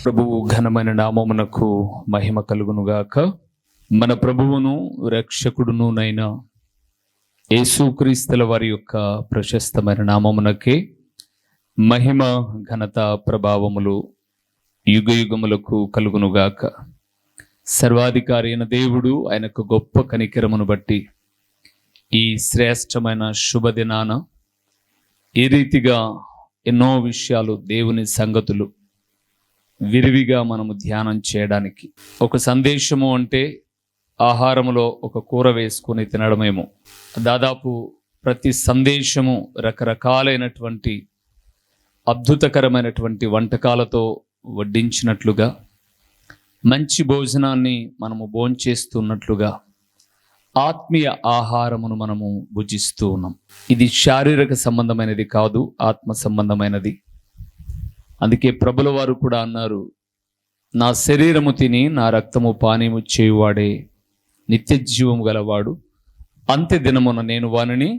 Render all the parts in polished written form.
ప్రభువు ఘనమైన నామమునకు మహిమ కలుగునుగాక. మన ప్రభువును రక్షకుడునునైన యేసుక్రీస్తుల వారి యొక్క ప్రశస్తమైన నామమునకే మహిమ ఘనత ప్రభావములు యుగయుగములకు కలుగునుగాక. సర్వాధికారి అయిన దేవుడు ఆయనకు గొప్ప కనికరమును బట్టి ఈ శ్రేష్టమైన శుభదినాన ఈ రీతిగా ఎన్నో విషయాలు, దేవుని సంగతులు విరివిగా మనము ధ్యానం చేయడానికి, ఒక సందేశము అంటే ఆహారములో ఒక కూర వేసుకొని తినడమేమో, దాదాపు ప్రతి సందేశము రకరకాలైనటువంటి అద్భుతకరమైనటువంటి వంటకాలతో వడ్డించినట్లుగా, మంచి భోజనాన్ని మనము భోంచేస్తున్నట్లుగా ఆత్మీయ ఆహారమును మనము భుజిస్తూ ఉన్నాం. ఇది శారీరక సంబంధమైనది కాదు, ఆత్మ సంబంధమైనది. అందుకే ప్రభుల వారు కూడా అన్నారు, నా శరీరము తిని నా రక్తము పానీయము చేయువాడే నిత్య జీవము గలవాడు, అంత్య దినమున నేను వానిని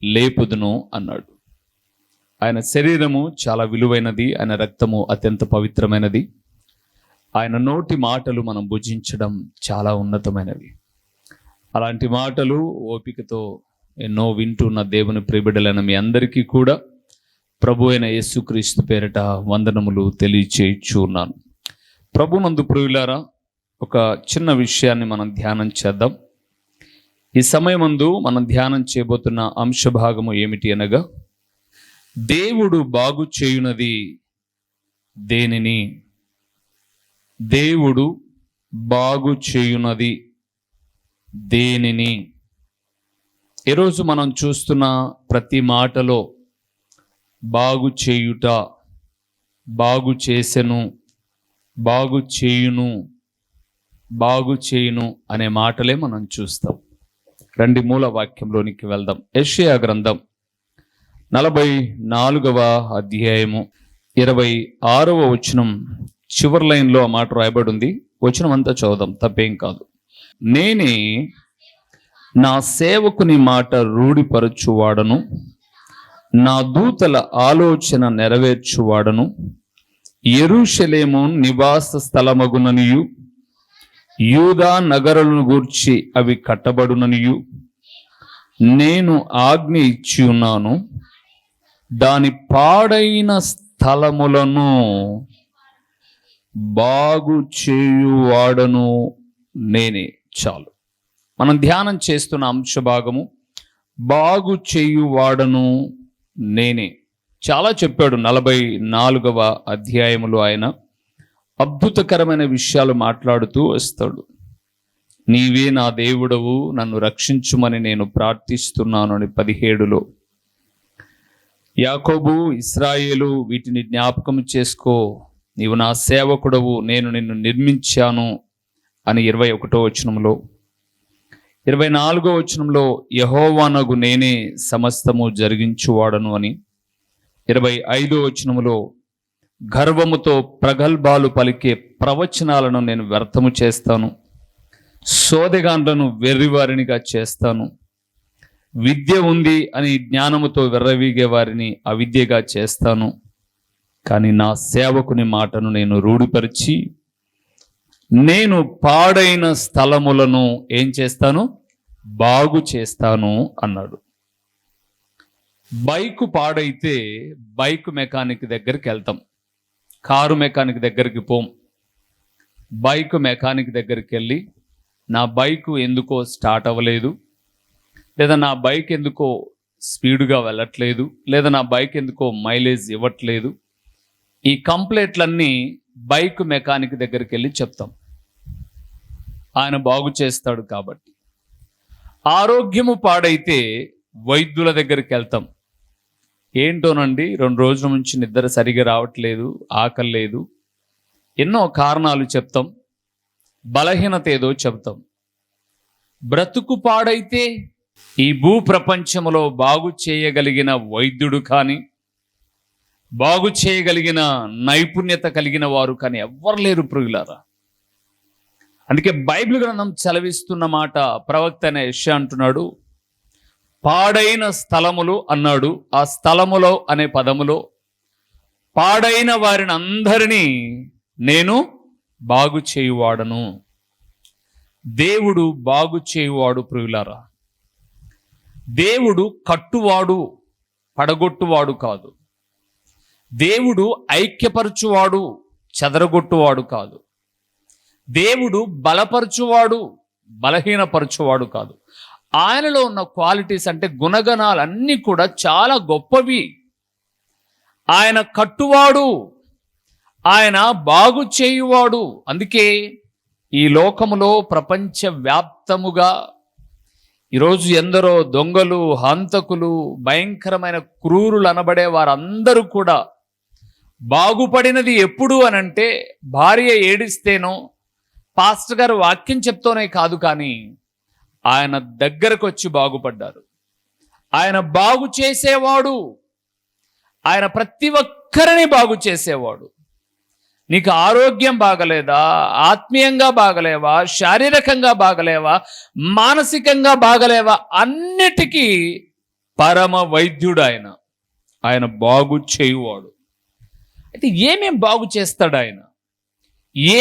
లేపుదును అన్నాడు. ఆయన శరీరము చాలా విలువైనది, ఆయన రక్తము అత్యంత పవిత్రమైనది, ఆయన నోటి మాటలు మనం భుజించడం చాలా ఉన్నతమైనవి. అలాంటి మాటలు ఓపికతో ఎన్నో వింటున్న దేవుని ప్రియబిడ్డలైన మీ అందరికీ కూడా ప్రభు అయిన యేసుక్రీస్తు పేరిట వందనములు తెలియచేయుచున్నాను. ప్రభునందు ప్రియులారా, ఒక చిన్న విషయాన్ని మనం ధ్యానం చేద్దాం. ఈ సమయమందు మనం ధ్యానం చేయబోతున్న అంశభాగము ఏమిటి అనగా, దేవుడు బాగు చేయునది దేనిని? దేవుడు బాగు చేయునది దేనిని? ఈరోజు మనం చూస్తున్న ప్రతి మాటలో బాగు చేయుట, బాగు చేసెను, బాగు చేయును, బాగు చేయును అనే మాటలే మనం చూస్తాం. రండి మూల వాక్యంలోనికి వెళ్దాం. యెషయా గ్రంథం 44వ అధ్యాయము 26వ వచనం చివరి లైన్లో ఆ మాట రాయబడి ఉంది. వచనం అంతా చదువుదాం, తప్పేం కాదు. నేనే నా సేవకుని మాట రూఢిపరచువాడను, నా దూతల ఆలోచన నెరవేర్చువాడను, యెరూషలేము నివాస స్థలమగుననియు, యూదా నగరులను గూర్చి అవి కట్టబడుననియు నేను ఆజ్ఞ ఇచ్చి ఉన్నాను. దాని పాడైన స్థలములను బాగు చేయువాడను నేనే. చాలు, మనం ధ్యానం చేస్తున్న అంశభాగము బాగు చేయువాడను నేనే. చాలా చెప్పాడు. 44వ అధ్యాయములో ఆయన అద్భుతకరమైన విషయాలు మాట్లాడుతూ వస్తాడు. నీవే నా దేవుడవు, నన్ను రక్షించుమని నేను ప్రార్థిస్తున్నాను అని 17లో, యాకోబు, ఇశ్రాయేలు వీటిని జ్ఞాపకం చేసుకో, నీవు నా సేవకుడవు, నేను నిన్ను నిర్మించాను అని 21వ వచనంలో, 24వ వచనంలో యెహోవానగు నేనే సమస్తము జరిగించువాడను అని, 25వ వచనములో గర్వముతో ప్రగల్భాలు పలికే ప్రవచనాలను నేను వ్యర్థము చేస్తాను, సోదెగాండ్లను వెర్రివారినిగా చేస్తాను, విద్య ఉంది అని జ్ఞానముతో వెర్రవీగే వారిని అవిద్యగా చేస్తాను, కానీ నా సేవకుని మాటను నేను రూఢిపరిచి నేను పాడైన స్థలములను ఏం చేస్తాను? బాగు చేస్తాను అన్నాడు. బైకు పాడైతే బైక్ మెకానిక్ దగ్గరికి వెళ్తాం, కారు మెకానిక్ దగ్గరికి పోం. బైక్ మెకానిక్ దగ్గరికి వెళ్ళి నా బైకు ఎందుకో స్టార్ట్ అవ్వలేదు, లేదా నా బైక్ ఎందుకో స్పీడ్గా వెళ్ళట్లేదు, లేదా నా బైక్ ఎందుకో మైలేజ్ ఇవ్వట్లేదు, ఈ కంప్లైంట్లన్నీ బైక్ మెకానిక్ దగ్గరికి వెళ్ళి చెప్తాం. ఆయన బాగు చేస్తాడు కాబట్టి. ఆరోగ్యము పాడైతే వైద్యుల దగ్గరికి వెళ్తాం. ఏంటోనండి, 2 రోజుల నుంచి నిద్ర సరిగా రావట్లేదు, ఆకలి లేదు, ఎన్నో కారణాలు చెప్తాం, బలహీనత ఏదో చెప్తాం. బ్రతుకు పాడైతే ఈ భూప్రపంచంలో బాగు చేయగలిగిన వైద్యుడు కానీ, బాగు చేయగలిగిన నైపుణ్యత కలిగిన వారు కానీ ఎవ్వరు లేరు ప్రియులారా. అందుకే బైబిల్ గ్రంథం చలవిస్తున్న మాట ప్రవక్త అయిన యెషయా అంటున్నాడు, పాడైన స్థలములు అన్నాడు. ఆ స్థలములో అనే పదములో పాడైన వారిని అందరినీ నేను బాగు చేయువాడను. దేవుడు బాగు చేయువాడు ప్రియులారా. దేవుడు కట్టువాడు, పడగొట్టువాడు కాదు. దేవుడు ఐక్యపరచువాడు, చెదరగొట్టువాడు కాదు. దేవుడు బలపరచువాడు, బలహీనపరచువాడు కాదు. ఆయనలో ఉన్న క్వాలిటీస్ అంటే గుణగణాలన్నీ కూడా చాలా గొప్పవి. ఆయన కట్టువాడు, ఆయన బాగు చేయువాడు. అందుకే ఈ లోకములో ప్రపంచవ్యాప్తముగా ఈరోజు ఎందరో దొంగలు, హంతకులు, భయంకరమైన క్రూరులు అనబడే వారందరూ కూడా బాగుపడినది ఎప్పుడు అనంటే భార్య ఏడిస్తేనో, పాస్టర్ గారు వాక్యం చెప్తూనే కాదు, కానీ ఆయన దగ్గరకు వచ్చి బాగుపడ్డారు. ఆయన బాగు చేసేవాడు. ఆయన ప్రతి ఒక్కరిని బాగు చేసేవాడు. నీకు ఆరోగ్యం బాగలేదా, ఆత్మీయంగా బాగలేవా, శారీరకంగా బాగలేవా, మానసికంగా బాగలేవా, అన్నిటికీ పరమ వైద్యుడు ఆయన. ఆయన బాగు చేయువాడు. అయితే ఏమేం బాగు చేస్తాడు ఆయన?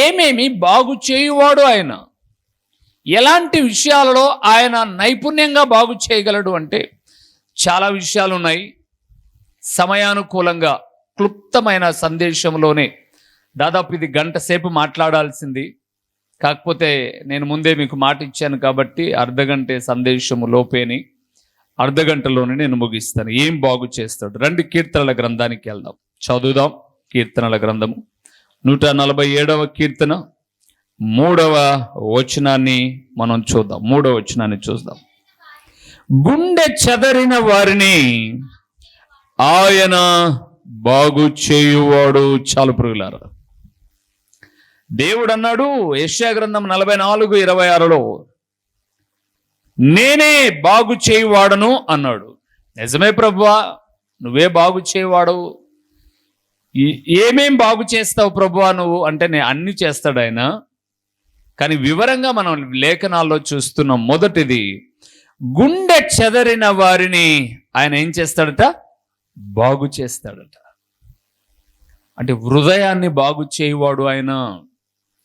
ఏమేమి బాగు చేయువాడు ఆయన? ఎలాంటి విషయాలలో ఆయన నైపుణ్యంగా బాగు చేయగలడు అంటే చాలా విషయాలు ఉన్నాయి. సమయానుకూలంగా క్లుప్తమైన సందేశంలోనే దాదాపు ఇది గంట సేపు మాట్లాడాల్సింది. కాకపోతే నేను ముందే మీకు మాట ఇచ్చాను కాబట్టి అర్ధగంటే సందేశము లోపేని, అర్ధగంటలోనే నేను ముగిస్తాను. ఏం బాగు చేస్తాడు? రండి కీర్తనల గ్రంథానికి వెళ్దాం, చదువుదాం. కీర్తనల గ్రంథము 147వ కీర్తన 3వ వచనాన్ని మనం చూద్దాం. 3వ వచనాన్ని చూద్దాం. గుండె చెదరిన వారిని ఆయన బాగు చేయువాడు. చాలు ప్రియులారా, దేవుడు అన్నాడు యెషయా గ్రంథం 44:26లో, నేనే బాగు చేయువాడను అన్నాడు. నిజమే ప్రభువా, నువ్వే బాగు చేయువాడవు. ఏమేం బాగు చేస్తావు ప్రభువా నువ్వు అంటే నేను అన్ని చేస్తాడు ఆయన. కానీ వివరంగా మనం లేఖనాల్లో చూస్తున్నాం. మొదటిది, గుండె చెదరిన వారిని ఆయన ఏం చేస్తాడట? బాగు చేస్తాడట. అంటే హృదయాన్ని బాగు చేయువాడు ఆయన.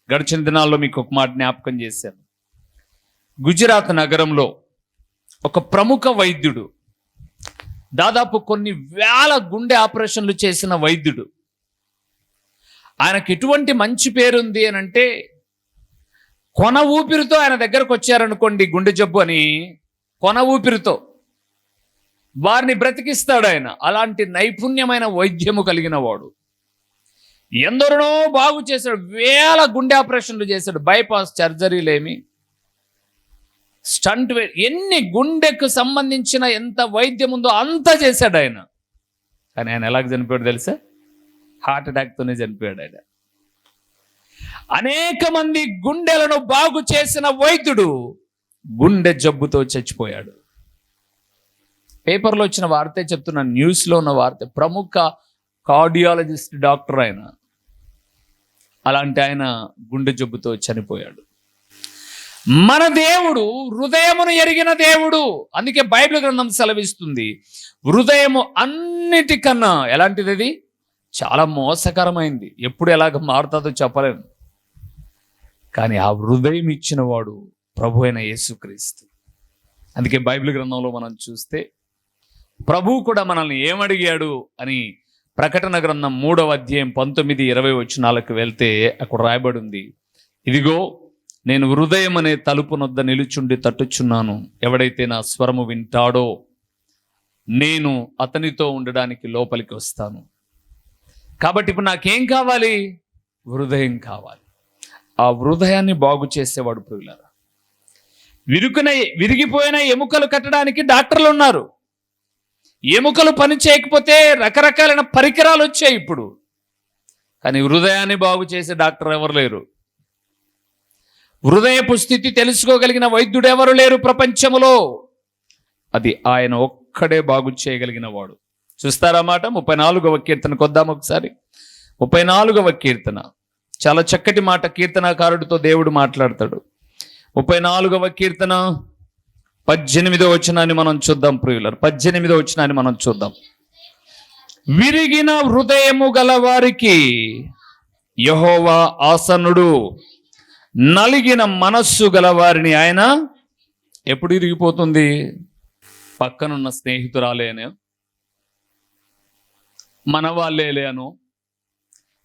గడిచిన దినాల్లో మీకు ఒక మాట జ్ఞాపకం చేశాను. గుజరాత్ నగరంలో ఒక ప్రముఖ వైద్యుడు, దాదాపు కొన్ని వేల గుండె ఆపరేషన్లు చేసిన వైద్యుడు. ఆయనకి ఎటువంటి మంచి పేరుంది అని అంటే, కొన ఊపిరితో ఆయన దగ్గరకు వచ్చారనుకోండి గుండె జబ్బు అని, కొన ఊపిరితో వారిని బ్రతికిస్తాడు ఆయన. అలాంటి నైపుణ్యమైన వైద్యము కలిగిన వాడు. ఎందరినో బాగు చేశాడు. వేల గుండె ఆపరేషన్లు చేశాడు. బైపాస్ సర్జరీలేమి, స్టంట్, ఎన్ని గుండెకు సంబంధించిన ఎంత వైద్యం ఉందో అంత చేశాడు ఆయన. కానీ ఆయన ఎలాగ చనిపోయాడు తెలుసా? హార్ట్ అటాక్తోనే చనిపోయాడు ఆయన. అనేక మంది గుండెలను బాగు చేసిన వైద్యుడు గుండె జబ్బుతో చచ్చిపోయాడు. పేపర్లో వచ్చిన వార్తే చెప్తున్నా, న్యూస్లో ఉన్న వార్త. ప్రముఖ కార్డియాలజిస్ట్ డాక్టర్ ఆయన. అలాంటి ఆయన గుండె జబ్బుతో చనిపోయాడు. మన దేవుడు హృదయమును ఎరిగిన దేవుడు. అందుకే బైబిల్ గ్రంథం సెలవిస్తుంది, హృదయము అన్నిటికన్నా ఎలాంటిది? అది చాలా మోసకరమైంది. ఎప్పుడు ఎలాగ మారుతుందో చెప్పలేము. కానీ ఆ హృదయం ఇచ్చిన వాడు ప్రభు అయిన యేసుక్రీస్తు. అందుకే బైబిల్ గ్రంథంలో మనం చూస్తే ప్రభువు కూడా మనల్ని ఏమడిగాడు అని ప్రకటన గ్రంథం 3వ అధ్యాయం 19-20 వచనాలకు వెళ్తే అక్కడ రాయబడి ఉంది, ఇదిగో నేను హృదయం అనే తలుపు నొద్ద నిలుచుండి తట్టుచున్నాను. ఎవడైతే నా స్వరము వింటాడో నేను అతనితో ఉండడానికి లోపలికి వస్తాను. కాబట్టి ఇప్పుడు నాకేం కావాలి? హృదయం కావాలి. ఆ హృదయాన్ని బాగు చేసేవాడు ప్రియులారా. విరిగిపోయిన ఎముకలు కట్టడానికి డాక్టర్లు ఉన్నారు. ఎముకలు పని చేయకపోతే రకరకాలైన పరికరాలు వచ్చాయి ఇప్పుడు. కానీ హృదయాన్ని బాగు చేసే డాక్టర్ ఎవరు లేరు. హృదయపు స్థితి తెలుసుకోగలిగిన వైద్యుడు ఎవరు లేరు ప్రపంచములో. అది ఆయన ఒక్కడే బాగు చేయగలిగిన వాడు. చూస్తారన్నమాట. 34వ కీర్తనకు వద్దాం ఒకసారి. 34వ కీర్తన చాలా చక్కటి మాట. కీర్తనాకారుడితో దేవుడు మాట్లాడతాడు. 34వ కీర్తన 18వ వచనాన్ని మనం చూద్దాం ప్రియులారా. 18వ వచనాన్ని మనం చూద్దాం. విరిగిన హృదయము గల వారికి యెహోవా ఆసన్నుడు, నలిగిన మనస్సు గలవారిని ఆయన ఎప్పుడు ఇరిగిపోతుంది? పక్కనున్న స్నేహితురాలేను, మన వాళ్ళేలేను,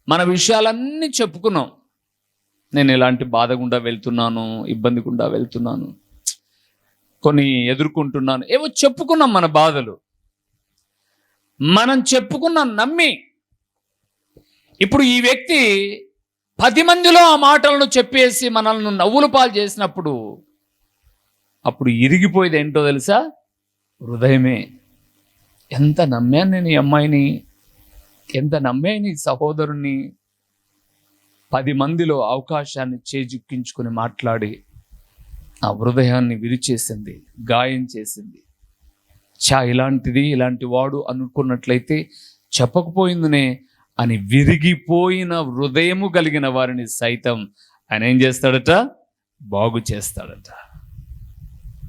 మన విషయాలన్నీ చెప్పుకున్నాం. నేను ఎలాంటి బాధ గుండా వెళ్తున్నాను, ఇబ్బంది గుండా వెళ్తున్నాను, కొన్ని ఎదుర్కొంటున్నాను, ఏవో చెప్పుకున్నాం మన బాధలు. మనం చెప్పుకున్నాం నమ్మి. ఇప్పుడు ఈ వ్యక్తి 10 మందిలో ఆ మాటలను చెప్పేసి మనల్ని నవ్వులు పాలు చేసినప్పుడు అప్పుడు ఇరిగిపోయేది ఏంటో తెలుసా? హృదయమే. ఎంత నమ్మాను నేను ఈ అమ్మాయిని, ఎంత నమ్మాను ఈ సహోదరుణ్ణి. 10 మందిలో అవకాశాన్ని చేజిక్కించుకొని మాట్లాడి ఆ హృదయాన్ని విరిచేసింది, గాయం చేసింది. ఇలాంటి వాడు అనుకున్నట్లయితే చెప్పకపోయిందనే అని విరిగిపోయిన హృదయము కలిగిన వారిని సైతం ఆయన ఏం చేస్తాడట? బాగు చేస్తాడట.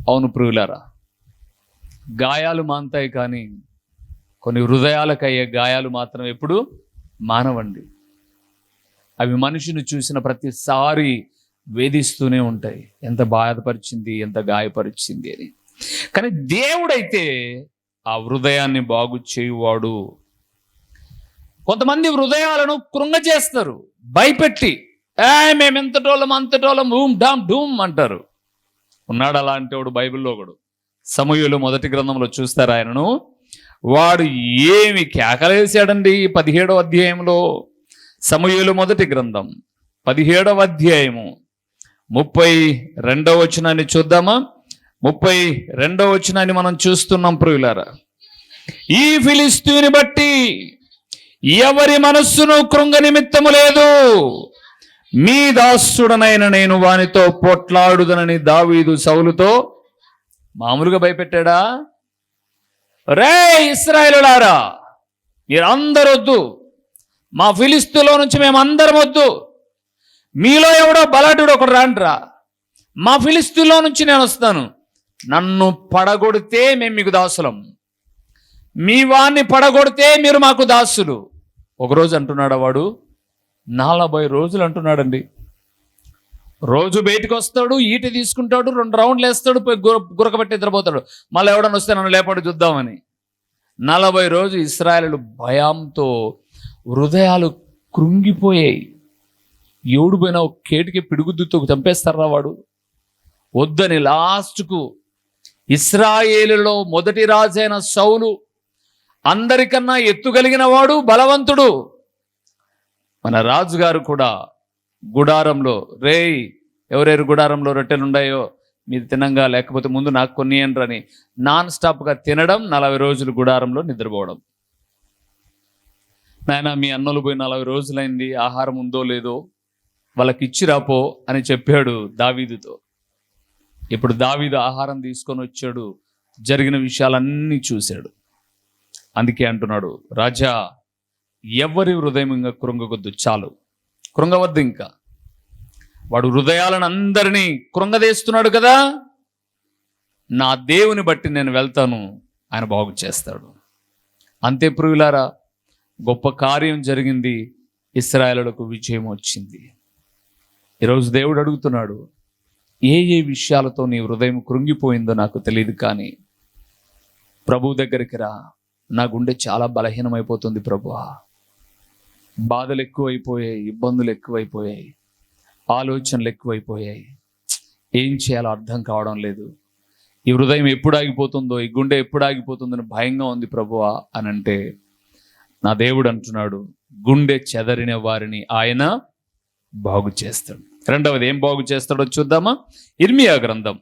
అవును ప్రియులారా, గాయాలు మాంతాయి, కానీ కొన్ని హృదయాలకు అయ్యే గాయాలు మాత్రం ఎప్పుడు మానవండి. అవి మనిషిని చూసిన ప్రతిసారి వేధిస్తూనే ఉంటాయి, ఎంత బాధపరిచింది, ఎంత గాయపరిచింది అని. కానీ దేవుడైతే ఆ హృదయాన్ని బాగు చేయువాడు. కొంతమంది హృదయాలను కృంగజేస్తారు, భయపెట్టి మేము ఎంతటోళ్ళం అంతటోళ్ళం ఊమ్ డామ్ డూమ్ అంటారు. ఉన్నాడు అలాంటి వాడు బైబిల్లో కూడా. సమూయేలు మొదటి గ్రంథంలో చూస్తారు ఆయనను. వాడు ఏమి కేకలేసాడండి 17వ అధ్యాయంలో. సమూయేలు మొదటి గ్రంథం 17వ అధ్యాయము 32వ వచనాన్ని చూద్దామా? 32వ వచనాన్ని మనం చూస్తున్నాం ప్రియులారా. ఈ ఫిలిష్తీయుని బట్టి ఎవరి మనస్సును కృంగ నిమిత్తము లేదు, మీ దాసుడనైన నేను వానితో పోట్లాడుదనని దావీదు సౌలుతో మామూలుగా భయపెట్టాడా? రే ఇశ్రాయేలులారా, మీరందరూ వద్దు, మా ఫిలిష్తీయులో నుంచి మేమందరం వద్దు, మీలో ఎవడో బలాఢ్యుడు ఒకడు రాండ్రా, మా ఫిలిష్తీయులో నుంచి నేను వస్తాను, నన్ను పడగొడితే మేము మీకు దాసులం, మీ వాణ్ణి పడగొడితే మీరు మాకు దాసులు. ఒకరోజు అంటున్నాడు వాడు, 40 రోజులు అంటున్నాడండి. రోజు బయటకు వస్తాడు, ఈట తీసుకుంటాడు, 2 రౌండ్లు వేస్తాడు, పోయి గురకబెట్టి నిద్రపోతాడు, మళ్ళీ ఎవడన్నా వస్తే నన్ను లేపాడు చూద్దామని. 40 రోజులు ఇశ్రాయేలు భయంతో హృదయాలు కృంగిపోయాయి. ఎవడు పోయినా ఒక కేటికి పిడుగుద్దుతో చంపేస్తారా వాడు? వద్దని లాస్ట్కు ఇశ్రాయేలులో మొదటి రాజైన సౌలు అందరికన్నా ఎత్తుగలిగిన వాడు, బలవంతుడు. మన రాజుగారు కూడా గుడారంలో, రేయ్ ఎవరెవరు గుడారంలో రొట్టెలు ఉన్నాయో మీరు తినంగా, లేకపోతే ముందు నాకు కొన్ని ఏంటని నాన్ స్టాప్గా తినడం, 40 రోజులు గుడారంలో నిద్రపోవడం. నాయన మీ అన్నలు పోయి 40 రోజులైంది, ఆహారం ఉందో లేదో వాళ్ళకి ఇచ్చిరాపో అని చెప్పాడు దావీదుతో. ఇప్పుడు దావీదు ఆహారం తీసుకొని వచ్చాడు, జరిగిన విషయాలన్నీ చూశాడు. అందుకే అంటున్నాడు, రాజా ఎవరి హృదయం ఇంకా కృంగకొద్దు, చాలు, కృంగవద్దు ఇంకా. వాడు హృదయాలను అందరినీ కృంగదేస్తున్నాడు కదా, నా దేవుని బట్టి నేను వెళ్తాను, ఆయన బాగు చేస్తాడు. అంతే ప్రియులారా, గొప్ప కార్యం జరిగింది, ఇశ్రాయేలులకు విజయం వచ్చింది. ఈరోజు దేవుడు అడుగుతున్నాడు, ఏ విషయాలతో నీ హృదయం కృంగిపోయిందో నాకు తెలియదు, కానీ ప్రభు దగ్గరికి రా, నా గుండె చాలా బలహీనమైపోతుంది ప్రభువా, బాధలు ఎక్కువైపోయాయి, ఇబ్బందులు ఎక్కువైపోయాయి, ఆలోచనలు ఎక్కువైపోయాయి, ఏం చేయాలో అర్థం కావడం లేదు, ఈ హృదయం ఎప్పుడు ఆగిపోతుందో, ఈ గుండె ఎప్పుడు ఆగిపోతుందో అని భయంగా ఉంది ప్రభువా అని అంటే, నా దేవుడు అంటున్నాడు, గుండె చెదరిన వారిని ఆయన బాగు చేస్తాడు. రెండవది ఏం బాగు చేస్తాడో చూద్దామా? ఇర్మియా గ్రంథం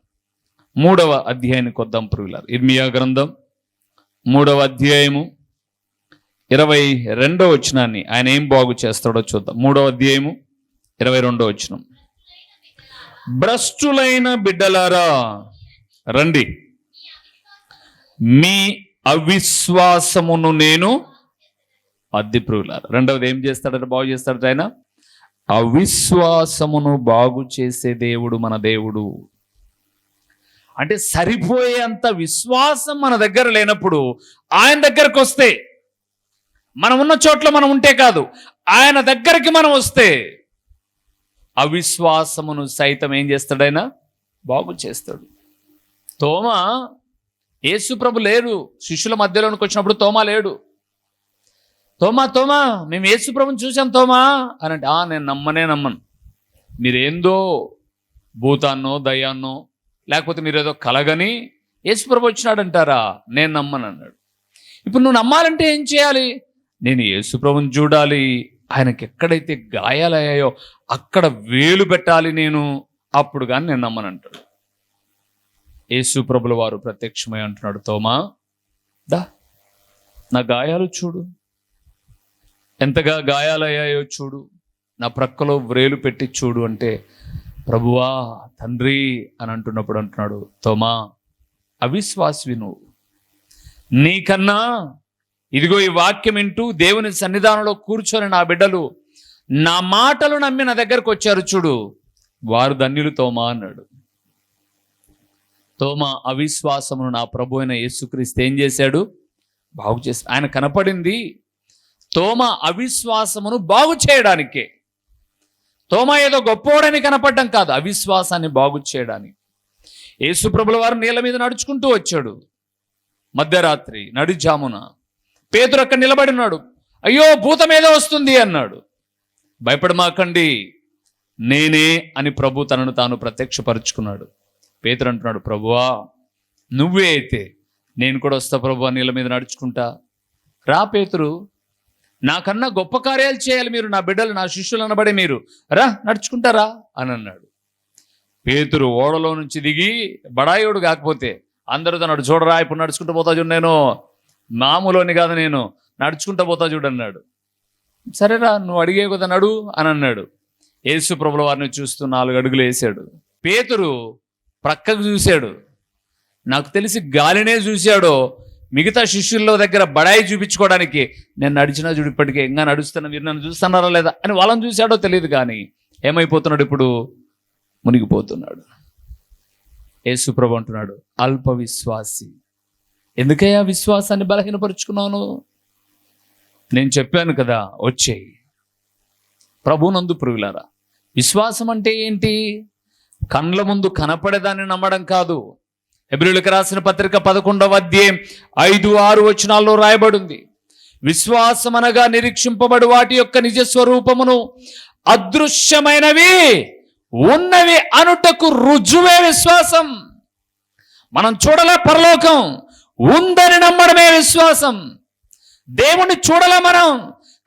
3వ అధ్యాయానికి వద్దాం ప్రియులారా. ఇర్మియా గ్రంథం 3వ అధ్యాయము 22వ వచనాన్ని ఆయన ఏం బాగు చేస్తాడో చూద్దాం. 3వ అధ్యాయము 22వ వచనం. భ్రష్టులైన బిడ్డలారా రండి, మీ అవిశ్వాసమును నేను అద్దె ప్రియులారా. రెండవది ఏం చేస్తాడట? బాగు చేస్తాడట ఆయన. అవిశ్వాసమును బాగు చేసే దేవుడు మన దేవుడు. అంటే సరిపోయేంత విశ్వాసం మన దగ్గర లేనప్పుడు ఆయన దగ్గరకు వస్తే, మనం ఉన్న చోట్ల మనం ఉంటే కాదు, ఆయన దగ్గరికి మనం వస్తే అవిశ్వాసమును సైతం ఏం చేస్తాడైనా బాగు చేస్తాడు. తోమా, యేసు ప్రభు లేరు, శిష్యుల మధ్యలోనికి వచ్చినప్పుడు తోమా లేడు. తోమా మేము యేసు ప్రభుని చూసాం తోమా అని అంటే, నేను నమ్మను, మీరేందో భూతాన్నో దయ్యాన్నో లేకపోతే మీరేదో కలగని యేసు ప్రభు వచ్చినాడంటారా, నేను నమ్మను అన్నాడు. ఇప్పుడు నువ్వు నమ్మాలంటే ఏం చేయాలి? నేను యేసు ప్రభుని చూడాలి, ఆయనకి ఎక్కడైతే గాయాలయ్యాయో అక్కడ వేలు పెట్టాలి నేను, అప్పుడు కానీ నేను నమ్మను అంటాడు. యేసు ప్రభుల వారు ప్రత్యక్షమై అంటున్నాడు, తోమా దా నా గాయాలు చూడు, ఎంతగా గాయాలయ్యాయో చూడు, నా ప్రక్కలో వ్రేలు పెట్టి చూడు అంటే, ప్రభువా తండ్రి అని అంటున్నప్పుడు అంటున్నాడు, తోమా అవిశ్వాసివి నువ్వు, నీకన్నా ఇదిగో ఈ వాక్యం వింటూ దేవుని సన్నిధానంలో కూర్చొని నా బిడ్డలు నా మాటలు నమ్మి నా దగ్గరకు వచ్చారు చూడు, వారు ధన్యులు తోమా అన్నాడు. తోమా అవిశ్వాసమును నా ప్రభు అయిన యేసుక్రీస్తు ఏం చేశాడు? బాగు చేశాడు. ఆయన కనపడింది తోమా అవిశ్వాసమును బాగు చేయడానికే. తోమా ఏదో గొప్పోడని కనపడడం కాదు, అవిశ్వాసాన్ని బాగు చేయడానికి. యేసు ప్రభుల వారు నీళ్ళ మీద నడుచుకుంటూ వచ్చాడు మధ్యరాత్రి నడిజామున. పేతురు అక్కడ నిలబడినాడు, అయ్యో భూతం ఏదో వస్తుంది అన్నాడు. భయపడమాకండి, నేనే అని ప్రభు తనను తాను ప్రత్యక్షపరుచుకున్నాడు. పేతురు అంటున్నాడు, ప్రభువా నువ్వే అయితే నేను కూడా వస్తా ప్రభువా, నీళ్ళ మీద నడుచుకుంటా. రా పేతురు, నాకన్నా గొప్ప కార్యాలు చేయాలి మీరు, నా బిడ్డలు నా శిష్యులు అనబడే మీరు, రా నడుచుకుంటారా అని అన్నాడు. పేతురు ఓడలో నుంచి దిగి, బడాయోడు కాకపోతే అందరూ తన్నాడు, చూడరా ఇప్పుడు నడుచుకుంటూ పోతా చూడు, నేను మామూలోని కాదు, నేను నడుచుకుంటూ పోతా చూడన్నాడు. సరేరా నువ్వు అడిగే కదా నడు అని అన్నాడు. యేసు ప్రభుల వారిని చూస్తూ 4 అడుగులు వేశాడు. పేతురు ప్రక్కకు చూశాడు, నాకు తెలిసి గాలినే చూశాడో, మిగతా శిష్యుల్లో దగ్గర బడాయి చూపించుకోవడానికి నేను నడిచినా చూడు ఇప్పటికే, ఇంకా నడుస్తున్నా, మీరు నన్ను చూస్తున్నారా లేదా అని వాళ్ళని చూశాడో తెలియదు, కానీ ఏమైపోతున్నాడు ఇప్పుడు? మునిగిపోతున్నాడు. యేసు ప్రభు అంటున్నాడు, అల్ప విశ్వాసి, ఎందుకయ్యా విశ్వాసాన్ని బలహీనపరుచుకున్నాను? నేను చెప్పాను కదా, వచ్చేయి ప్రభునందు ప్రియులారా. విశ్వాసం అంటే ఏంటి? కండ్ల ముందు కనపడేదాన్ని నమ్మడం కాదు. హెబ్రీయులకు రాసిన పత్రిక 11వ అధ్యాయం 5-6 వచనాల్లో రాయబడింది, విశ్వాసం అనగా నిరీక్షింపబడు వాటి యొక్క నిజ స్వరూపమును అదృశ్యమైనవి ఉన్నవి అనుటకు రుజువే విశ్వాసం. మనం చూడలే పరలోకం, ఉందని నమ్మడమే విశ్వాసం. దేవుణ్ణి చూడలే మనం,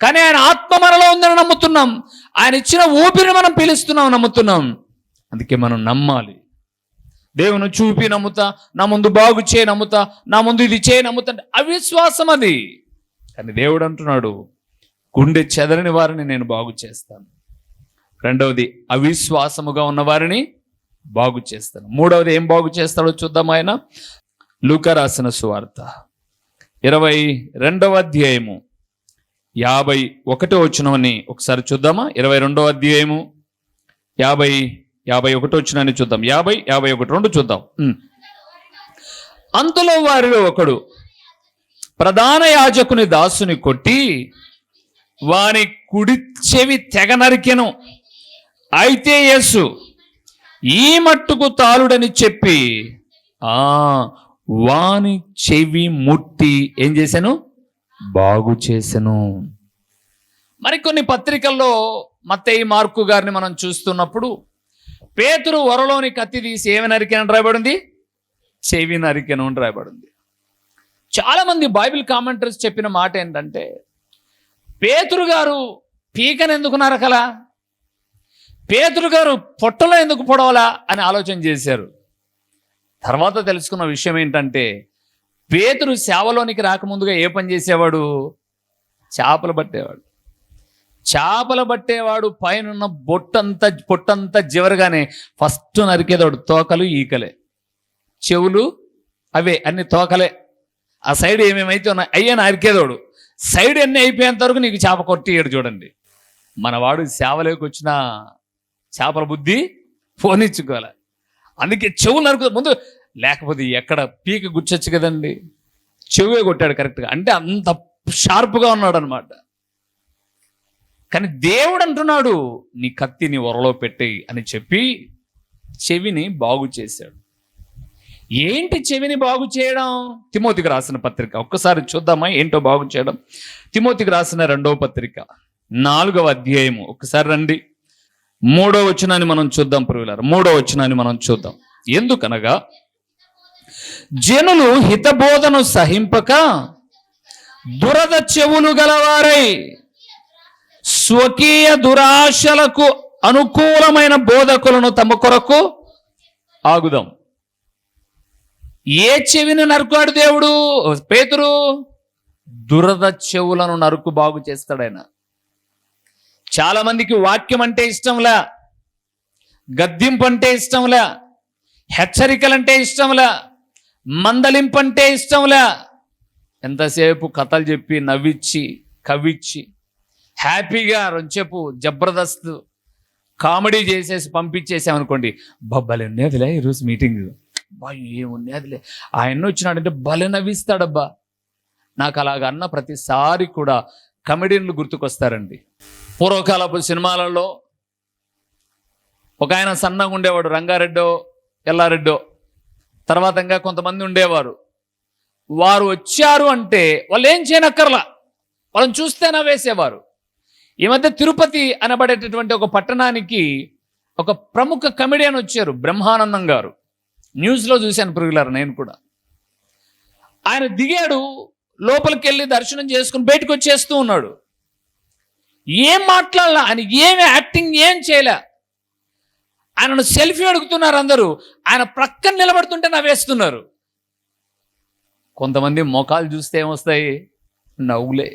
కానీ ఆయన ఆత్మ మనలో ఉందని నమ్ముతున్నాం. ఆయన ఇచ్చిన ఊపిరిని మనం పీలుస్తున్నాం, నమ్ముతున్నాం. అందుకే మనం నమ్మాలి. దేవుని చూపి నమ్ముతా, నా ముందు బాగు చేయి నమ్ముతా, నా ముందు ఇది చేయి నమ్ముతా, అవిశ్వాసం అది. కానీ దేవుడు అంటున్నాడు, గుండె చెదరని వారిని నేను బాగు చేస్తాను. రెండవది, అవిశ్వాసముగా ఉన్న వారిని బాగు చేస్తాను. మూడవది ఏం బాగు చేస్తాడో చూద్దాం. ఆయన లూకా రాసిన సువార్త 22వ అధ్యాయము 51వ వచనాన్ని ఒకసారి చూద్దామా? 22వ అధ్యాయము 51వ వచనాన్ని చూద్దాం. 51 చూద్దాం. అంతలో వారిలో ఒకడు ప్రధాన యాజకుని దాసుని కొట్టి వాని కుడి చెవి తెగ నరికెను. అయితే యేసు ఈ మట్టుకు తాళుడని చెప్పి వాని చెవి ముట్టి ఏం చేశాను? బాగు చేశాను. మరికొన్ని పత్రికల్లో మత్తయి, మార్కు గారిని మనం చూస్తున్నప్పుడు పేతురు వరలోని కత్తి తీసి ఏమి నరికెను రాయబడింది? చెవి నరికెను అని రాయబడింది. చాలా మంది బైబిల్ కామెంటరీస్ చెప్పిన మాట ఏంటంటే, పేతురు గారు పీకను ఎందుకు నరకలా, పేతురు గారు పొట్టలో ఎందుకు పొడవలా అని ఆలోచన చేశారు. తర్వాత తెలుసుకున్న విషయం ఏంటంటే, పేతురు సేవలోనికి రాకముందుగా ఏ పని చేసేవాడు? చేపలు పట్టేవాడు. చేపలు పట్టేవాడు పైన పొట్టంతా చివరిగానే ఫస్ట్ నరికేదాడు తోకలు, ఈకలే, చెవులు అవే అన్ని తోకలే. ఆ సైడ్ ఏమేమైతే ఉన్నాయి అయ్యే నరికేదోడు. సైడ్ అన్నీ అయిపోయేంత వరకు నీకు చేప కొట్టియాడు. చూడండి, మనవాడు సేవలోకి వచ్చిన చేపల బుద్ధి పోనిచ్చుకోవాలి. అందుకే చెవులు నరుకు ముందు, లేకపోతే ఎక్కడ పీక గుచ్చొచ్చు కదండి. చెవువే కొట్టాడు కరెక్ట్గా, అంటే అంత షార్ప్గా ఉన్నాడు అనమాట. కానీ దేవుడు అంటున్నాడు, నీ కత్తిని ఒరలో పెట్టేయి అని చెప్పి చెవిని బాగు చేశాడు. ఏంటి చెవిని బాగు చేయడం? తిమోతికి రాసిన పత్రిక ఒక్కసారి చూద్దామా ఏంటో బాగు చేయడం. తిమోతికి రాసిన 2వ పత్రిక 4వ అధ్యాయము ఒకసారి రండి. 3వ వచనాన్ని మనం చూద్దాం ప్రియులారా. 3వ వచనాన్ని మనం చూద్దాం. ఎందుకనగా జనులు హితబోధను సహింపక దురద చెవులు గలవారై స్వకీయ దురాశలకు అనుకూలమైన బోధకులను తమ కొరకు ఆగుదాం. ఏ చెవిని నరుకాడు దేవుడు? పేతురు, దురద చెవులను నరుకు బాగు చేస్తాడు ఆయన. చాలా మందికి వాక్యం అంటే ఇష్టంలా, గద్దింపు అంటే ఇష్టంలా, హెచ్చరికలంటే ఇష్టంలా, మందలింపు అంటే ఇష్టంలా. ఎంతసేపు కథలు చెప్పి నవ్విచ్చి కవ్విచ్చి హ్యాపీగా రొంచెపు జబర్దస్త్ కామెడీ చేసేసి పంపించేసామనుకోండి, భలే ఉన్నదిలే ఈరోజు మీటింగ్, ఏమున్నదిలే, ఆయన వచ్చినాడంటే భలే నవ్విస్తాడబ్బా. నాకు అలాగ అన్న ప్రతిసారి కూడా కమెడియన్లు గుర్తుకొస్తారండి. పూర్వకాలపు సినిమాలలో ఒక ఆయన సన్నగా ఉండేవాడు, రంగారెడ్డో ఎల్లారెడ్డో, తర్వాత ఇంకా కొంతమంది ఉండేవారు. వారు వచ్చారు అంటే వాళ్ళు ఏం చేయనక్కర్లా, వాళ్ళని చూస్తే నవ్వేసేవారు. ఈ మధ్య తిరుపతి అనబడేటటువంటి ఒక పట్టణానికి ఒక ప్రముఖ కమెడియన్ వచ్చారు, బ్రహ్మానందం గారు. న్యూస్లో చూశాను ప్రియులారా నేను కూడా. ఆయన దిగాడు, లోపలికి వెళ్ళి దర్శనం చేసుకుని బయటకు వచ్చేస్తూ ఉన్నాడు. ఏం మాట్లాడాల, ఆయన ఏమి యాక్టింగ్ ఏం చేయలే. ఆయనను సెల్ఫీ అడుగుతున్నారు అందరూ, ఆయన ప్రక్కన నిలబడుతుంటే నవ్వేస్తున్నారు. కొంతమంది మొఖాలు చూస్తే ఏమొస్తాయి? నవ్వులే.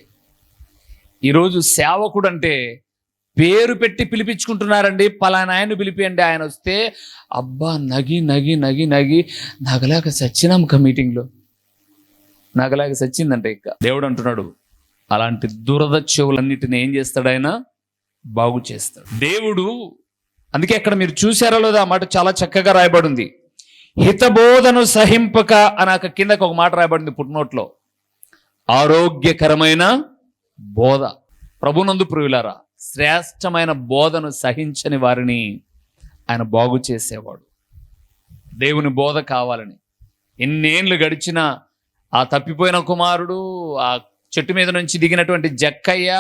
ఈరోజు సేవకుడు అంటే పేరు పెట్టి పిలిపించుకుంటున్నారండి. పలానా ఆయన పిలిపియండి, ఆయన వస్తే అబ్బా నగి నగి నగి నగి నగలాక సచ్చినాం మీటింగ్లో, నగలాక సచ్చిందంటే. ఇక దేవుడు అంటున్నాడు, అలాంటి దురద చెవులన్నిటిని ఏం చేస్తాడు? ఆయన బాగు చేస్తాడు దేవుడు. అందుకే అక్కడ మీరు చూసారో లేదో ఆ మాట చాలా చక్కగా రాయబడింది. హితబోధను సహింపక అని కిందకు ఒక మాట రాయబడింది పుట్నోట్లో. ఆరోగ్యకరమైన బోధ. ప్రభునందు ప్రియులారా, శ్రేష్టమైన బోధను సహించని వారిని ఆయన బాగు చేసేవాడు. దేవుని బోధ కావాలని ఎన్నేళ్ళు గడిచినా ఆ తప్పిపోయిన కుమారుడు, ఆ చెట్టు మీద నుంచి దిగినటువంటి జక్కయ్య,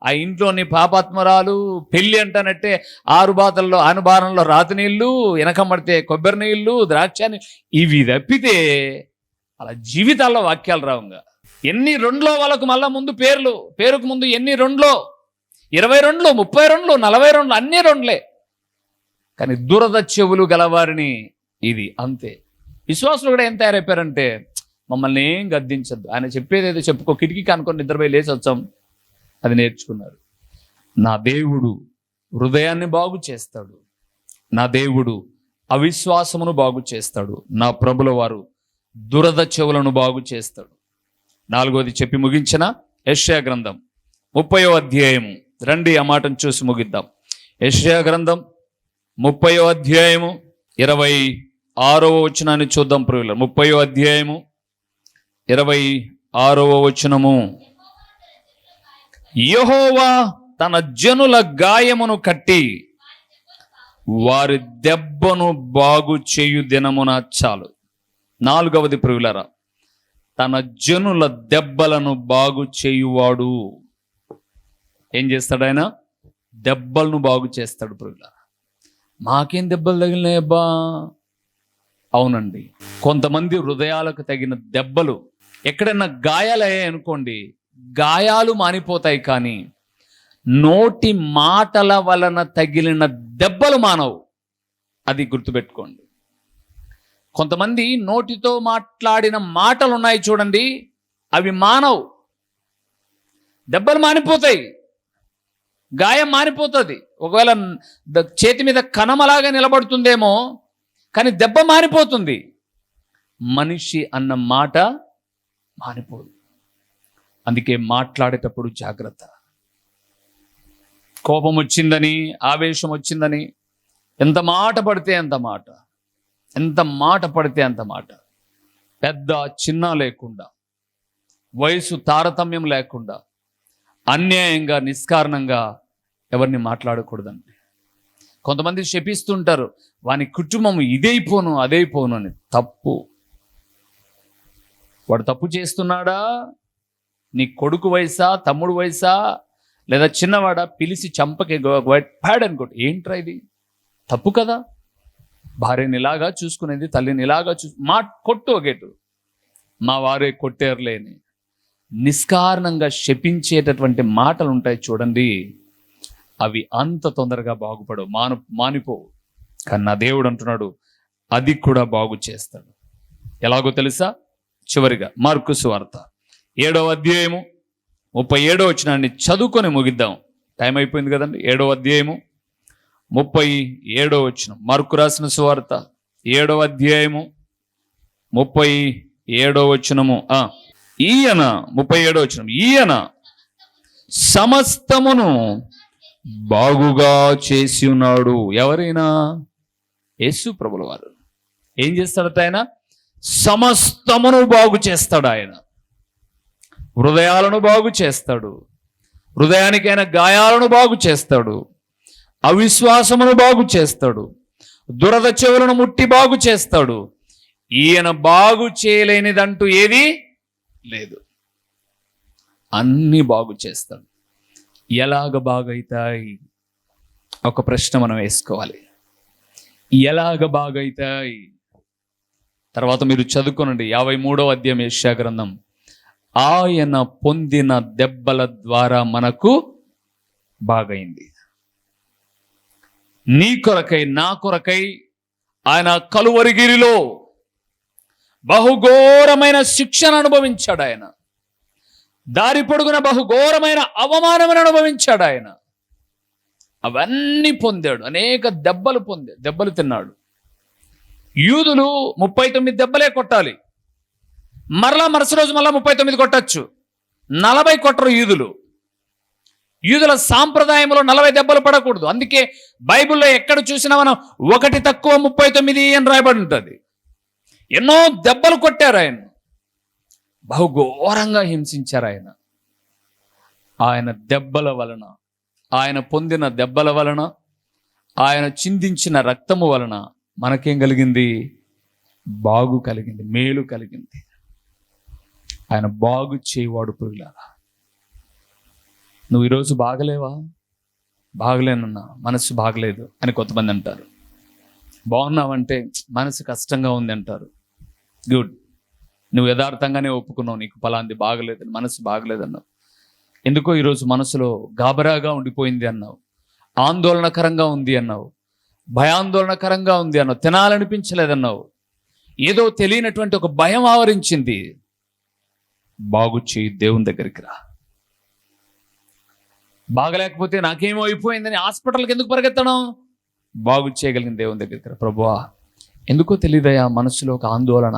ఆ ఇంట్లోని పాపాత్మరాలు, పెళ్ళి అంటానంటే 6 బాతల్లో ఆనుబారంలో రాతి నీళ్లు, వెనకమ్మడితే కొబ్బరి నీళ్లు, ద్రాక్షాన్ని, ఇవి తప్పితే అలా జీవితాల్లో వాక్యాలు రావుగా. ఎన్ని రెండులో వాళ్ళకు మళ్ళా ముందు పేరుకు ముందు ఎన్ని రెండులో, 22, 32, 42 అన్ని రెండులే. కానీ దురద చెవులు గలవారిని ఇది అంతే. విశ్వాసులు కూడా ఏం తయారైపోయారంటే, మమ్మల్ని ఏం గద్దించద్దు, ఆయన చెప్పేది ఏదో చెప్పుకో, కిటికీకి అనుకొని నిద్రపోయి లేచి వచ్చాం, అది నేర్చుకున్నారు. నా దేవుడు హృదయాన్ని బాగు చేస్తాడు, నా దేవుడు అవిశ్వాసమును బాగు చేస్తాడు, నా ప్రభుల వారు దురద చెవులను బాగు చేస్తాడు. 4వది చెప్పి ముగించిన యెషయా గ్రంథం 30వ అధ్యాయము. రండి ఆ మాటను చూసి ముగిద్దాం. యెషయా గ్రంథం 30వ అధ్యాయము 26వ వచనాన్ని చూద్దాం ప్రియులారా. 30వ అధ్యాయము 26వ వచనము. యెహోవా తన జనుల గాయమును కట్టి వారి దెబ్బను బాగు చేయు దినమున చాలు. 4వది ప్రియులారా, తన జనుల దెబ్బలను బాగు చేయువాడు. ఏం చేస్తాడు ఆయన? దెబ్బలను బాగు చేస్తాడు ప్రియులారా. మాకేం దెబ్బలు తగిలినాయబ్బా? అవునండి, కొంతమంది హృదయాలకు తగిన దెబ్బలు, ఎక్కడైనా గాయాలయ్యాయి అనుకోండి, గాయాలు మానిపోతాయి, కానీ నోటి మాటల వలన తగిలిన దెబ్బలు మానవు. అది గుర్తుపెట్టుకోండి. కొంతమంది నోటితో మాట్లాడిన మాటలు ఉన్నాయి చూడండి, అవి మానవు. దెబ్బలు మానిపోతాయి, గాయం మానిపోతుంది. ఒకవేళ చేతి మీద కణమలాగా నిలబడుతుందేమో, కానీ దెబ్బ మానిపోతుంది. మనిషి అన్న మాట మానిపోదు. అందుకే మాట్లాడేటప్పుడు జాగ్రత్త. కోపం వచ్చిందని, ఆవేశం వచ్చిందని ఎంత మాట పడితే అంత మాట, ఎంత మాట పడితే అంత మాట, పెద్ద చిన్న లేకుండా, వయసు తారతమ్యం లేకుండా, అన్యాయంగా నిష్కారణంగా ఎవరిని మాట్లాడకూడదండి. కొంతమంది శపిస్తుంటారు, వాని కుటుంబం ఇదైపోను అదైపోను అని. తప్పు. వాడు తప్పు చేస్తున్నాడా? నీ కొడుకు వయసా, తమ్ముడు వయసా, లేదా చిన్నవాడా? పిలిచి చంపకి పాడనుకోటి. ఏంట్రా ఇది? తప్పు కదా. భార్యని ఇలాగా చూసుకునేది, తల్లిని ఇలాగా కొట్టు ఒకేటు. మా వారే కొట్టేర్లేని నిష్కారణంగా శపించేటటువంటి మాటలు ఉంటాయి చూడండి, అవి అంత తొందరగా బాగుపడవు, మానిపోవు. కానీ నా దేవుడు అంటున్నాడు, అది కూడా బాగు చేస్తాడు. ఎలాగో తెలుసా? చివరిగా మార్కు సువార్త 7వ అధ్యాయము 37వ వచనాన్ని చదువుకొని ముగిద్దాం. టైం అయిపోయింది కదండి. 7వ అధ్యాయము 37వ వచనం. మార్కు రాసిన సువార్త 7వ అధ్యాయము 37వ వచనము. ఈయన 37వ వచనం, ఈయన సమస్తమును బాగుగా చేసి ఉన్నాడు. ఎవరైనా? యేసు ప్రభుల వారు. ఏం చేస్తాడట ఆయన? సమస్తమును బాగు చేస్తాడు. ఆయన హృదయాలను బాగు చేస్తాడు, హృదయానికైన గాయాలను బాగు చేస్తాడు, అవిశ్వాసమును బాగు చేస్తాడు, దురద చెవులను ముట్టి బాగు చేస్తాడు. ఈయన బాగు చేయలేనిదంటూ ఏది లేదు. అన్ని బాగు చేస్తాడు. ఎలాగ బాగైతాయి? ఒక ప్రశ్న మనం వేసుకోవాలి. ఎలాగ బాగైతాయి? తర్వాత మీరు చదువుకోనండి 53వ అధ్యాయం యెషయా గ్రంథం. ఆయన పొందిన దెబ్బల ద్వారా మనకు బాగైంది. నీ కొరకై, నా కొరకై ఆయన కలువరిగిరిలో బహుఘోరమైన శిక్షను అనుభవించాడు. ఆయన దారి పొడుగున బహుఘోరమైన అవమానమును అనుభవించాడు. ఆయన అవన్నీ పొందాడు. అనేక దెబ్బలు తిన్నాడు. యూదులు 39 దెబ్బలే కొట్టాలి. మరుసటి రోజు మళ్ళా 39 కొట్టచ్చు. 40 కొట్టరు యూదులు. యూదుల సాంప్రదాయంలో 40 దెబ్బలు పడకూడదు. అందుకే బైబిల్లో ఎక్కడ చూసినా మనం 1 తక్కువ 39 అని రాయబడి ఉంటుంది. ఎన్నో దెబ్బలు కొట్టారు. ఆయన బహుఘోరంగా హింసించారు. ఆయన దెబ్బల వలన, ఆయన పొందిన దెబ్బల వలన, ఆయన చిందించిన రక్తము వలన మనకేం కలిగింది? బాగు కలిగింది, మేలు కలిగింది. ఆయన బాగు చేయవాడు. ప్రియులారా, నువ్వు ఈరోజు బాగలేవా? బాగలేనన్నా, మనసు బాగలేదు అని కొంతమంది అంటారు. బాగున్నావంటే మనసు కష్టంగా ఉంది అంటారు. గుడ్, నువ్వు యథార్థంగానే ఒప్పుకున్నావు, నీకు ఫలాంది బాగలేదని, మనసు బాగలేదన్నావు. ఎందుకో ఈరోజు మనసులో గాబరాగా ఉండిపోయింది అన్నావు, ఆందోళనకరంగా ఉంది అన్నావు, భయాందోళనకరంగా ఉంది అన్నావు, తినాలనిపించలేదన్నావు, ఏదో తెలియనటువంటి ఒక భయం ఆవరించింది. బాగు చేయి, దేవుని దగ్గరికి రా. బాగలేకపోతే నాకేమో అయిపోయిందని హాస్పిటల్కి ఎందుకు పరిగెత్తడం? బాగు చేయగలిగిన దేవుని దగ్గరికి రా. ప్రభువా, ఎందుకో తెలియదయా, మనసులో ఒక ఆందోళన,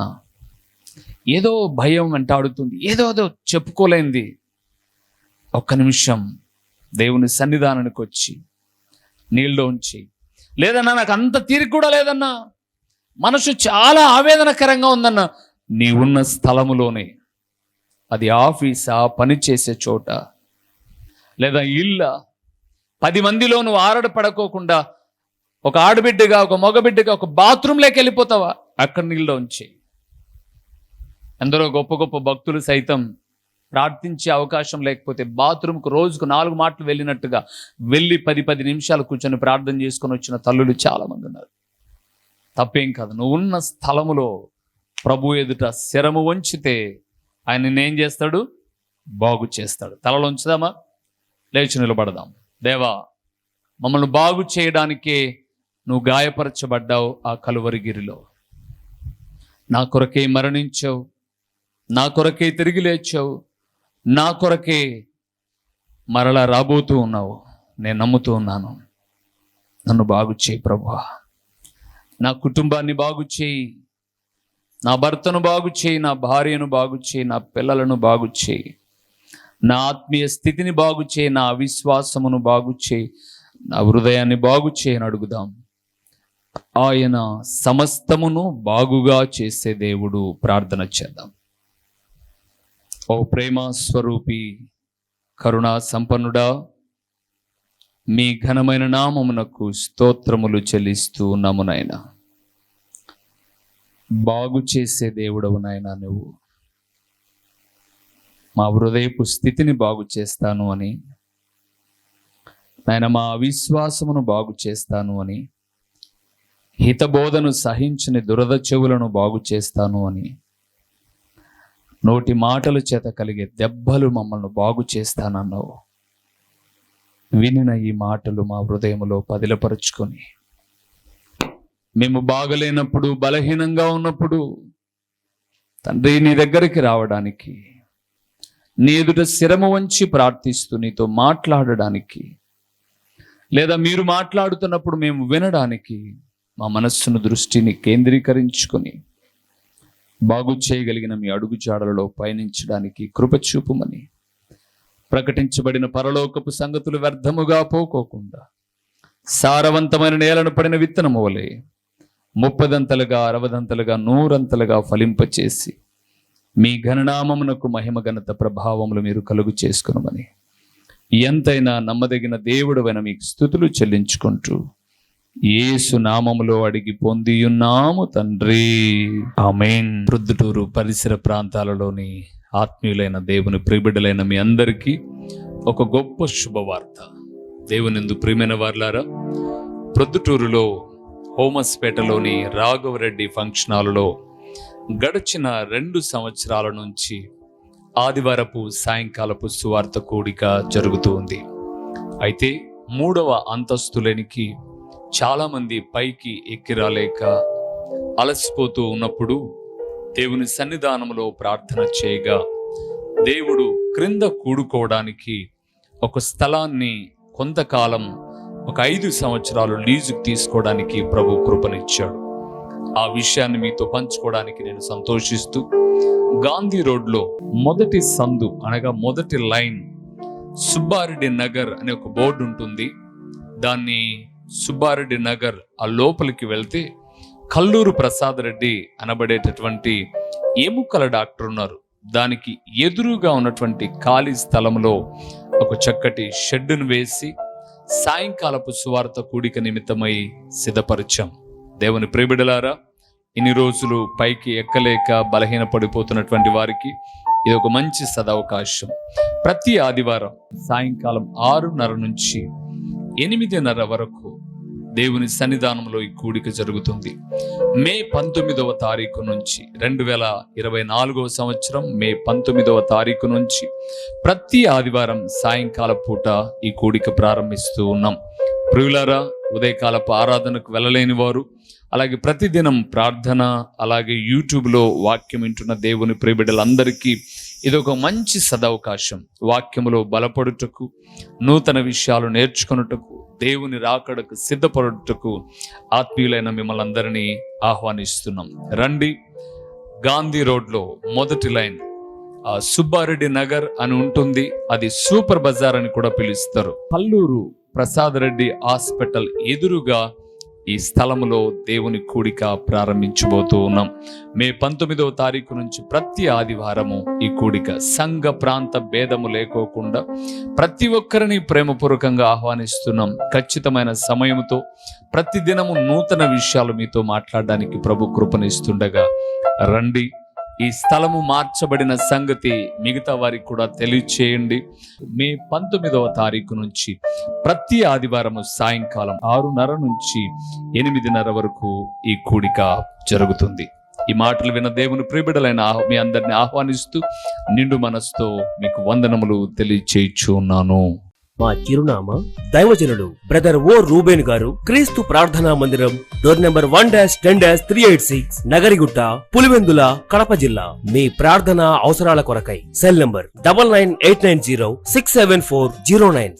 ఏదో భయం వెంటాడుతుంది, ఏదో చెప్పుకోలేంది. ఒక్క నిమిషం దేవుని సన్నిధానానికి వచ్చి నీళ్ళలో ఉంచి, లేదన్నా నాకు అంత తీరిక కూడా లేదన్నా, మనసు చాలా ఆవేదనకరంగా ఉందన్నా, నీ ఉన్న స్థలములోనే, అది ఆఫీసా, పని చేసే చోట, లేదా ఇళ్ళ, 10 మందిలో నువ్వు ఆరడపడుకోకుండా ఒక ఆడబిడ్డగా, ఒక మగబిడ్డగా ఒక బాత్రూంలోకి వెళ్ళిపోతావా? అక్కడ నీళ్ళలో ఉంచి. ఎందరో గొప్ప గొప్ప భక్తులు సైతం ప్రార్థించే అవకాశం లేకపోతే బాత్రూమ్కు రోజుకు 4 మాటలు వెళ్ళినట్టుగా వెళ్ళి 10 నిమిషాలు కూర్చొని ప్రార్థన చేసుకొని వచ్చిన తల్లులు చాలామంది ఉన్నారు. తప్పేం కాదు. నువ్వు ఉన్న స్థలములో ప్రభు ఎదుట శరము వంచితే ఆయన నిన్నేం చేస్తాడు? బాగు చేస్తాడు. తలలో ఉంచుదామా? లేచి నిలబడదాం. దేవా, మమ్మల్ని బాగు చేయడానికే నువ్వు గాయపరచబడ్డావు ఆ కలువరిగిరిలో. నా కొరకే మరణించావు, నా కొరకే తిరిగి లేచావు, నా కొరకే మరలా రాబోతూ ఉన్నావు. నేను నమ్ముతూ ఉన్నాను. నన్ను బాగు చేయి ప్రభువా. నా కుటుంబాన్ని బాగు చేయి, నా భర్తను బాగు చేయి, నా భార్యను బాగు చేయి, నా పిల్లలను బాగు చేయి, నా ఆత్మీయ స్థితిని బాగు చేయి, నా అవిశ్వాసమును బాగు చేయి, నా హృదయాన్ని బాగు చేయని అడుగుదాం. ఆయన సమస్తమును బాగుగా చేసే దేవుడు. ప్రార్థన చేద్దాం. ఓ ప్రేమ స్వరూపి, కరుణా సంపన్నుడా, మీ ఘనమైన నామమునకు స్తోత్రములు చెల్లిస్తూ ఉన్నాము నాయనా. బాగు చేసే దేవుడవు నాయనా, నువ్వు మా హృదయపు స్థితిని బాగు చేస్తాను అని నాయన, మా అవిశ్వాసమును బాగు చేస్తాను అని, హితబోధను సహించని దురద చెవులను బాగు చేస్తాను అని, నోటి మాటల చేత కలిగే దెబ్బలు మమ్మల్ని బాగు చేస్తానన్నావు. వినిన ఈ మాటలు మా హృదయములో పదిలపరుచుకొని, మేము బాగలేనప్పుడు, బలహీనంగా ఉన్నప్పుడు తండ్రి నీ దగ్గరికి రావడానికి, నీ ఎదుట శిరము వంచి ప్రార్థిస్తూ నీతో మాట్లాడడానికి, లేదా మీరు మాట్లాడుతున్నప్పుడు మేము వినడానికి మా మనస్సును, దృష్టిని కేంద్రీకరించుకొని బాగు చేయగలిగిన మీ అడుగుజాడలలో పయనించడానికి కృప చూపుమని, ప్రకటించబడిన పరలోకపు సంగతులు వ్యర్థముగా పోకోకుండా సారవంతమైన నేలను పడిన విత్తనము వలె 30దంతలుగా 60దంతలుగా 100అంతలుగా ఫలింపచేసి మీ ఘననామమునకు మహిమ ఘనత ప్రభావములు మీరు కలుగు చేసుకునమని ఎంతైనా నమ్మదగిన దేవుడవైన మీకు స్తుతులు చెల్లించుకుంటూ యేసు నామములో అడిగి పొందియున్నాము తండ్రి, ఆమేన్. ప్రొద్దుటూరు పరిసర ప్రాంతాలలోని ఆత్మీయులైన దేవుని ప్రియబిడ్డలైన మీ అందరికీ ఒక గొప్ప శుభవార్త. దేవునిందు ప్రియమైన వారులారా, ప్రొద్దుటూరులో హోమస్పేటలోని రాఘవరెడ్డి ఫంక్షన్ హాలులో గడిచిన 2 సంవత్సరాల నుంచి ఆదివారపు సాయంకాలపు సువార్త కూడిక జరుగుతూ ఉంది. అయితే 3వ అంతస్తులోనికి చాలామంది పైకి ఎక్కిరాలేక అలసిపోతూ ఉన్నప్పుడు దేవుని సన్నిధానంలో ప్రార్థన చేయగా దేవుడు క్రింద కూడుకోవడానికి ఒక స్థలాన్ని కొంతకాలం, ఒక 5 సంవత్సరాలు లీజుకు తీసుకోవడానికి ప్రభు కృపనిచ్చాడు. ఆ విషయాన్ని మీతో పంచుకోవడానికి నేను సంతోషిస్తూ, గాంధీ రోడ్లో మొదటి సందు అనగా మొదటి లైన్ సుబ్బారెడ్డి నగర్ అనే ఒక బోర్డు ఉంటుంది. దాన్ని సుబ్బారెడ్డి నగర్ ఆ లోపలికి వెళ్తే కల్లూరు ప్రసాద్ రెడ్డి అనబడేటటువంటి ఎముకల డాక్టర్ ఉన్నారు. దానికి ఎదురుగా ఉన్నటువంటి ఖాళీ స్థలంలో ఒక చక్కటి షెడ్డును వేసి సాయంకాలపు సువార్త కూడిక నిమిత్తమై సిద్ధపరిచాం. దేవుని ప్రియబిడ్డలారా, ఇన్ని రోజులు పైకి ఎక్కలేక బలహీన పడిపోతున్నటువంటి వారికి ఇది ఒక మంచి సదవకాశం. ప్రతి ఆదివారం సాయంకాలం 6:30 నుంచి 8:30 వరకు దేవుని సన్నిధానంలో ఈ కూడిక జరుగుతుంది. మే 19వ తారీఖు నుంచి 2024వ సంవత్సరం మే 19వ తారీఖు నుంచి ప్రతి ఆదివారం సాయంకాల పూట ఈ కూడిక ప్రారంభిస్తూ ఉన్నాం. ప్రియులారా, ఉదయకాలపు ఆరాధనకు వెళ్ళలేని వారు, అలాగే ప్రతిదినం ప్రార్థన, అలాగే యూట్యూబ్లో వాక్యం వింటున్న దేవుని ప్రియబిడ్డలందరికీ ఇది ఒక మంచి సదవకాశం. వాక్యములో బలపడుటకు, నూతన విషయాలు నేర్చుకొనుటకు, దేవుని రాకడకు సిద్ధపడుటకు ఆత్మీయులైన మిమ్మల్ని అందరినీ ఆహ్వానిస్తున్నాం. రండి. గాంధీ రోడ్లో మొదటి లైన్ సుబ్బారెడ్డి నగర్ అని ఉంటుంది. అది సూపర్ బజార్ అని కూడా పిలుస్తారు. కల్లూరు ప్రసాద్ రెడ్డి హాస్పిటల్ ఎదురుగా ఈ స్థలములో దేవుని కూడిక ప్రారంభించబోతూ ఉన్నాం. మే 19వ తారీఖు నుంచి ప్రతి ఆదివారము ఈ కూడిక సంఘ ప్రాంత భేదము లేకోకుండా ప్రతి ఒక్కరిని ప్రేమపూర్వకంగా ఆహ్వానిస్తున్నాం. ఖచ్చితమైన సమయంతో ప్రతిదినము నూతన విషయాలు మీతో మాట్లాడడానికి ప్రభు కృపనిస్తుండగా రండి. ఈ స్థలము మార్చబడిన సంగతి మిగతా వారికి కూడా తెలియచేయండి. మే 19వ తారీఖు నుంచి ప్రతి ఆదివారము సాయంకాలం 6:30 నుంచి 8:30 వరకు ఈ కూడిక జరుగుతుంది. ఈ మాటలు విన్న దేవుని ప్రియబిడ్డలైన మీ అందరిని ఆహ్వానిస్తూ నిండు మనసుతో మీకు వందనములు తెలియచేయచ్చు ఉన్నాను. మా చిరునామా దైవజనులు బ్రదర్ ఓ రూబేన్ గారు, క్రీస్తు ప్రార్థనా మందిరం, డోర్ నెంబర్ 1-10-386, నగరిగుట్ట, పులివెందుల, కడప జిల్లా. మీ ప్రార్థనా అవసరాల కొరకై సెల్ నంబర్ 9989067409.